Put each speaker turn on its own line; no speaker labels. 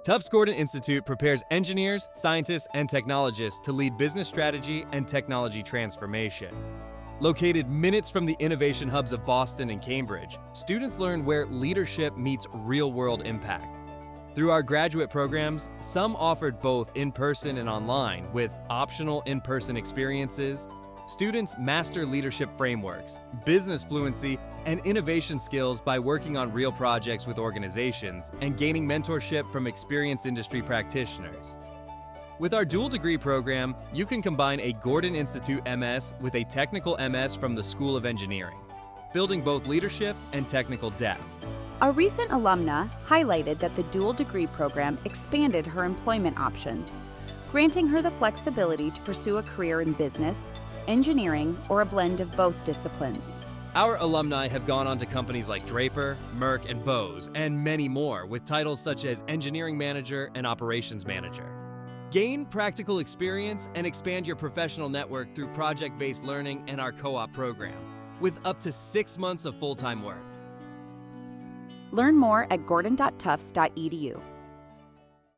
Tufts Gordon Institute prepares engineers, scientists, and technologists to lead business strategy and technology transformation. Located minutes from the innovation hubs of Boston and Cambridge, students learn where leadership meets real-world impact. Through our graduate programs, some offered both in-person and online, with optional in-person experiences, students master leadership frameworks, business fluency, and innovation skills by working on real projects with organizations and gaining mentorship from experienced industry practitioners. With our dual degree program, you can combine a Gordon Institute MS with a technical MS from the School of Engineering, building both leadership and technical depth.
A recent alumna highlighted that the dual degree program expanded her employment options, granting her the flexibility to pursue a career in business, engineering, or a blend of both disciplines.
Our alumni have gone on to companies like Draper, Merck, and Bose, and many more, with titles such as Engineering Manager and Operations Manager. Gain practical experience and expand your professional network through project-based learning and our co-op program, with up to 6 months of full-time work.
Learn more at gordon.tufts.edu.